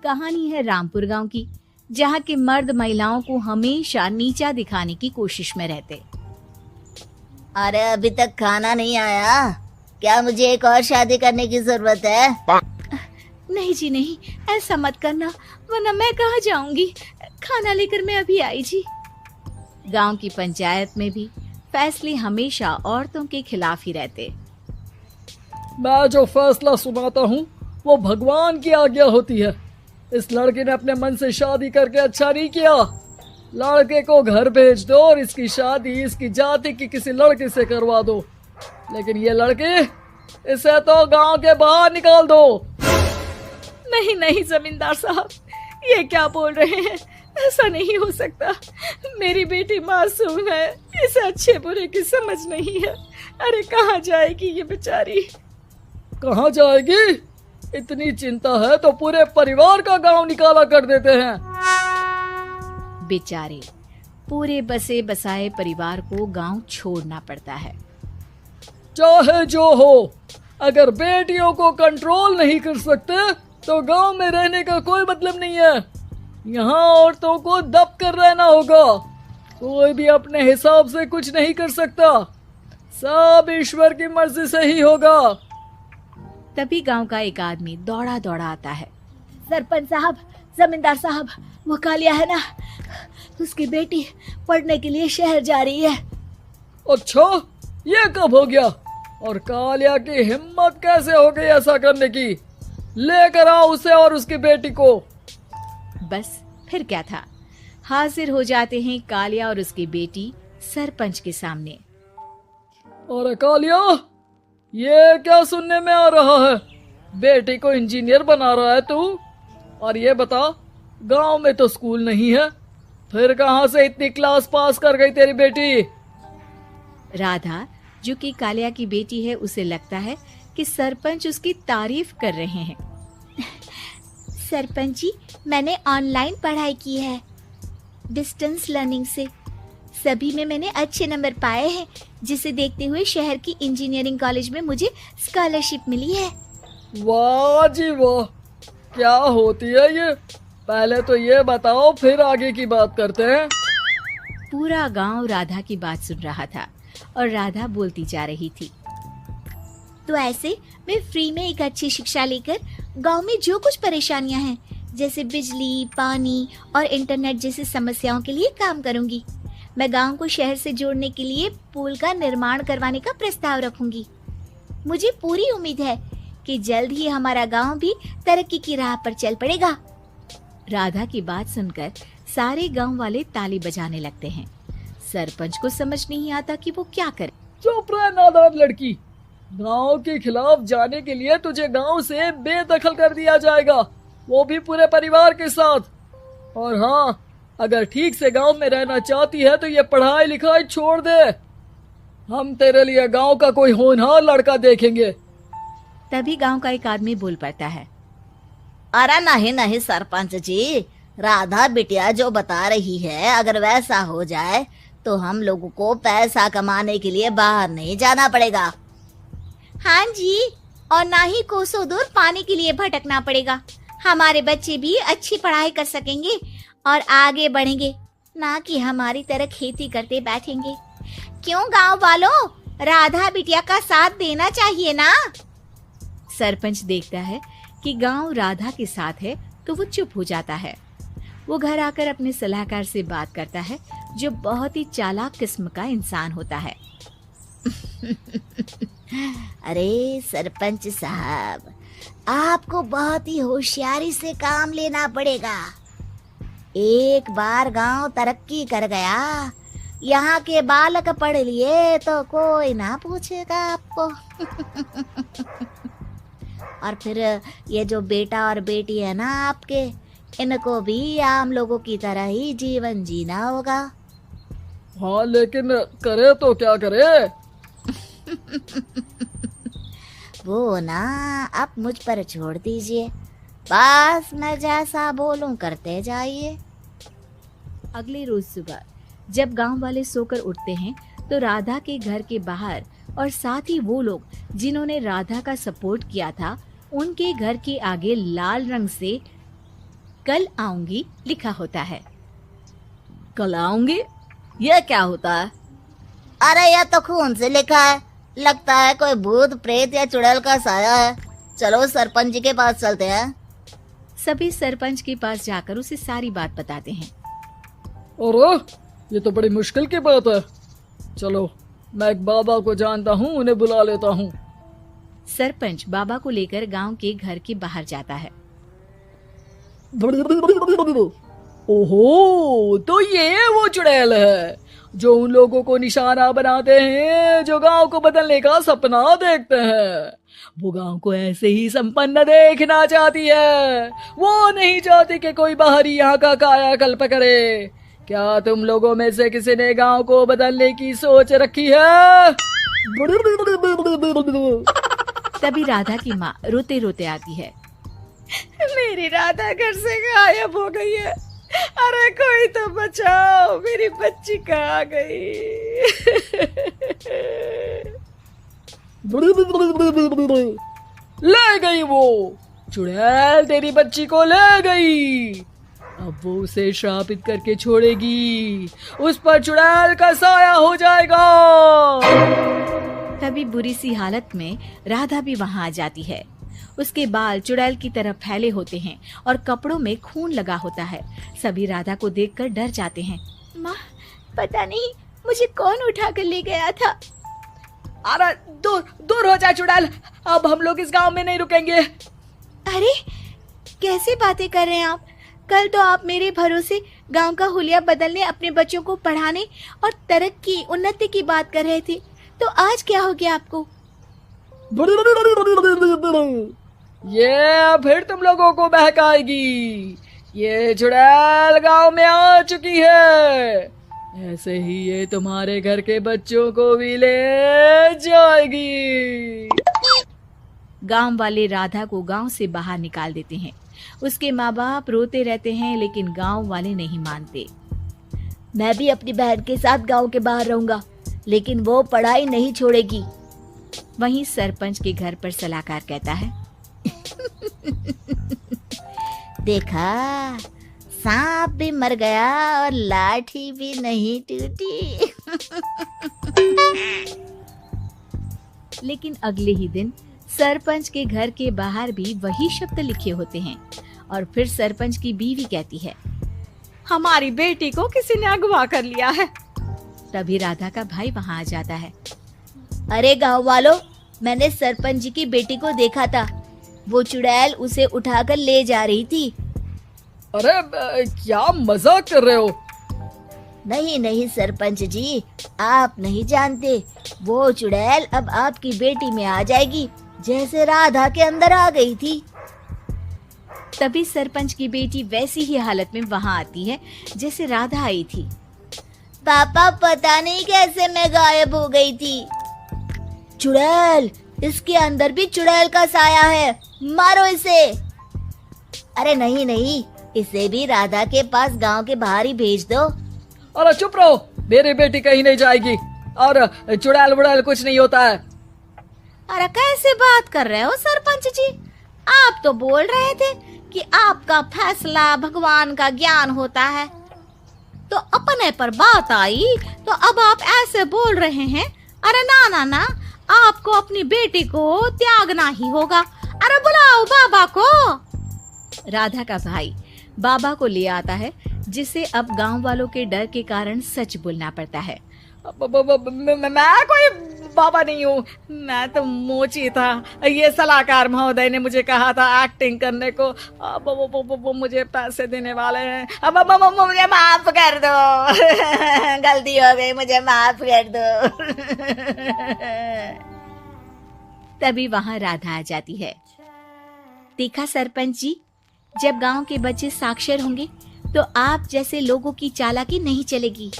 कहानी है रामपुर गांव की, जहां के मर्द महिलाओं को हमेशा नीचा दिखाने की कोशिश में रहते। अरे अभी तक खाना नहीं आया, क्या मुझे एक और शादी करने की जरूरत है? नहीं जी नहीं, ऐसा मत करना, वरना मैं कहाँ जाऊंगी। खाना लेकर मैं अभी आई जी। गांव की पंचायत में भी फैसले हमेशा औरतों के खिलाफ ही रहते। मैं जो फैसला सुनाता हूँ वो भगवान की आज्ञा होती है। इस लड़के ने अपने मन से शादी करके अच्छा नहीं किया। लड़के को घर भेज दो और इसकी शादी इसकी जाति की किसी लड़के से करवा दो, लेकिन ये लड़की, इसे तो गांव के बाहर निकाल दो। नहीं नहीं जमींदार साहब, ये क्या बोल रहे हैं? ऐसा नहीं हो सकता। मेरी बेटी मासूम है, इसे अच्छे बुरे की समझ नहीं है। अरे कहाँ जाएगी ये बेचारी? कहाँ जाएगी? इतनी चिंता है तो पूरे परिवार का गांव निकाला कर देते हैं। बेचारे पूरे बसे बसाए परिवार को गांव छोड़ना पड़ता है। चाहे जो हो, अगर बेटियों को कंट्रोल नहीं कर सकते तो गांव में रहने का कोई मतलब नहीं है। यहाँ औरतों को दब कर रहना होगा। कोई भी अपने हिसाब से कुछ नहीं कर सकता, सब ईश्वर की मर्जी से ही होगा। तभी गांव का एक आदमी दौड़ा दौड़ा आता है। सरपंच साहब, जमींदार साहब, वो कालिया है ना, उसकी बेटी पढ़ने के लिए शहर जा रही है। अच्छा, ये कब हो गया? और कालिया की हिम्मत कैसे हो गई ऐसा करने की? लेकर आओ उसे और उसकी बेटी को। बस फिर क्या था, हाजिर हो जाते हैं कालिया और उसकी बेटी सरपंच के सामने। अरे कालिया, ये क्या सुनने में आ रहा है? बेटी को इंजीनियर बना रहा है तू? और ये बता, गांव में तो स्कूल नहीं है, फिर कहां से इतनी क्लास पास कर गई तेरी बेटी? राधा, जो कि कालिया की बेटी है, उसे लगता है कि सरपंच उसकी तारीफ कर रहे हैं। सरपंच जी, मैंने ऑनलाइन पढ़ाई की है, डिस्टेंस लर्निंग से। सभी में मैंने अच्छे नंबर पाए हैं, जिसे देखते हुए शहर की इंजीनियरिंग कॉलेज में मुझे स्कॉलरशिप मिली है। वाह जी वाह, क्या होती है ये? पहले तो ये बताओ, फिर आगे की बात करते हैं। पूरा गांव राधा की बात सुन रहा था और राधा बोलती जा रही थी। तो ऐसे मैं फ्री में एक अच्छी शिक्षा लेकर गांव में जो कुछ परेशानियां हैं, जैसे बिजली, पानी और इंटरनेट जैसी समस्याओं के लिए काम करूंगी। मैं गांव को शहर से जोड़ने के लिए पुल का निर्माण करवाने का प्रस्ताव रखूंगी। मुझे पूरी उम्मीद है कि जल्द ही हमारा गांव भी तरक्की की राह पर चल पड़ेगा। राधा की बात सुनकर सारे गांव वाले ताली बजाने लगते हैं। सरपंच को समझ नहीं आता कि वो क्या करे। चुप रह नादान लड़की, गांव के खिलाफ जाने के लिए तुझे गांव से बेदखल कर दिया जाएगा, वो भी पूरे परिवार के साथ। और हाँ, अगर ठीक से गांव में रहना चाहती है तो ये पढ़ाई लिखाई छोड़ दे। हम तेरे लिए गांव का कोई होनहार लड़का देखेंगे। तभी गांव का एक आदमी बोल पड़ता है। अरे नहीं नहीं सरपंच जी, राधा बिटिया जो बता रही है, अगर वैसा हो जाए तो हम लोगों को पैसा कमाने के लिए बाहर नहीं जाना पड़ेगा। हाँ जी, और ना ही कोसों दूर पानी के लिए भटकना पड़ेगा। हमारे बच्चे भी अच्छी पढ़ाई कर सकेंगे और आगे बढ़ेंगे, ना कि हमारी तरह खेती करते बैठेंगे। क्यों गांव वालों, राधा बिटिया का साथ देना चाहिए ना। सरपंच देखता है कि गांव राधा के साथ है तो वो चुप हो जाता है। वो घर आकर अपने सलाहकार से बात करता है, जो बहुत ही चालाक किस्म का इंसान होता है। अरे सरपंच साहब, आपको बहुत ही होशियारी से काम लेना पड़ेगा। एक बार गांव तरक्की कर गया, यहाँ के बालक पढ़ लिए तो कोई ना पूछेगा आपको। और फिर ये जो बेटा और बेटी है ना आपके, इनको भी आम लोगों की तरह ही जीवन जीना होगा। हाँ, लेकिन करे तो क्या करे? वो ना आप मुझ पर छोड़ दीजिए, बस मैं जैसा बोलूं करते जाइए। अगले रोज सुबह जब गांव वाले सोकर उठते हैं तो राधा के घर के बाहर और साथ ही वो लोग जिन्होंने राधा का सपोर्ट किया था, उनके घर के आगे लाल रंग से कल आऊंगी लिखा होता है। कल आऊंगी, यह क्या होता है? अरे यह तो खून से लिखा है, लगता है कोई भूत प्रेत या चुड़ैल का साया है। चलो सरपंच जी के पास चलते हैं। सभी सरपंच के पास जाकर उसे सारी बात बताते हैं। अरे ये तो बड़ी मुश्किल की बात है। चलो मैं एक बाबा को जानता हूँ, उन्हें बुला लेता हूँ। सरपंच बाबा को लेकर गांव के घर के बाहर जाता है। ओहो, तो ये वो चुड़ैल है जो उन लोगों को निशाना बनाते हैं जो गांव को बदलने का सपना देखते हैं। वो गांव को ऐसे ही संपन्न देखना चाहती है, वो नहीं चाहती कि कोई बाहरी यहाँ का कायाकल्प करे। क्या तुम लोगों में से किसी ने गांव को बदलने की सोच रखी है? तभी राधा की माँ रोते रोते आती है। मेरी राधा घर से गायब हो गई है। अरे कोई तो बचाओ, मेरी बच्ची कहाँ गई? ले गई वो चुड़ैल, तेरी बच्ची को ले गई। अब वो उसे श्रापित करके छोड़ेगी, उस पर चुड़ैल का साया हो जाएगा। तभी बुरी सी हालत में राधा भी वहां आ जाती है। उसके बाल चुड़ैल की तरह फैले होते हैं और कपड़ों में खून लगा होता है। सभी राधा को देखकर डर जाते हैं। माँ, पता नहीं मुझे कौन उठा कर ले गया था। अरे दूर दूर हो जा चुड़ैल, अब हम लोग इस गांव में नहीं रुकेंगे। अरे कैसे बातें कर रहे हैं आप? कल तो आप मेरे भरोसे गांव का हुलिया बदलने, अपने बच्चों को पढ़ाने और तरक्की उन्नति की बात कर रहे थे, तो आज क्या हो गया आपको? ये फिर तुम लोगों को बहकाएगी। ये चुड़ैल गांव में आ चुकी है, ऐसे ही ये तुम्हारे घर के बच्चों को भी ले जाएगी। गांव वाले राधा को गांव से बाहर निकाल देते हैं। उसके माँ बाप रोते रहते हैं, लेकिन गांव वाले नहीं मानते। मैं भी अपनी बहन के साथ गांव के बाहर रहूंगा, लेकिन वो पढ़ाई नहीं छोड़ेगी। वहीं सरपंच के घर पर सलाहकार कहता है। देखा, सांप भी मर गया और लाठी भी नहीं टूटी। लेकिन अगले ही दिन सरपंच के घर के बाहर भी वही शब्द लिखे होते हैं। और फिर सरपंच की बीवी कहती है, हमारी बेटी को किसी ने अगवा कर लिया है। तभी राधा का भाई वहां आ जाता है। अरे गांव वालों, मैंने सरपंच जी की बेटी को देखा था। वो चुड़ैल उसे उठाकर ले जा रही थी। अरे क्या मजाक कर रहे हो? नहीं नहीं सरपंच जी, आप नहीं जानते। वो चुड़ैल अब आपकी बेटी में आ जाएगी, जैसे राधा के अंदर आ गई थी। तभी सरपंच की बेटी वैसी ही हालत में वहां आती है जैसे राधा आई थी। पापा, पता नहीं कैसे मैं गायब हो गई थी। चुड़ैल, इसके अंदर भी चुड़ैल का साया है, मारो इसे। अरे नहीं नहीं, इसे भी राधा के पास गांव के बाहर ही भेज दो। अरे चुप रहो, मेरी बेटी कहीं नहीं जाएगी और चुड़ैल वुड़ैल कुछ नहीं होता है। अरे कैसे बात कर रहे हो सरपंच जी? आप तो बोल रहे थे कि आपका फैसला भगवान का ज्ञान होता है, तो अपने पर बात आई तो अब आप ऐसे बोल रहे हैं। अरे ना ना ना, आपको अपनी बेटी को त्यागना ही होगा। अरे बुलाओ बाबा को। राधा का भाई बाबा को ले आता है, जिसे अब गांव वालों के डर के कारण सच बोलना पड़ता है। मैं कोई बाबा नहीं हूँ, मैं तो मोची था। ये सलाहकार महोदय ने मुझे कहा था एक्टिंग करने को। वो मुझे पैसे देने वाले हैं। अब मुझे माफ कर दो। गलती हो गई, मुझे माफ कर दो। तभी वहां राधा आ जाती है। देखा सरपंच जी, जब गांव के बच्चे साक्षर होंगे तो आप जैसे लोगों की चालाकी नहीं चलेगी।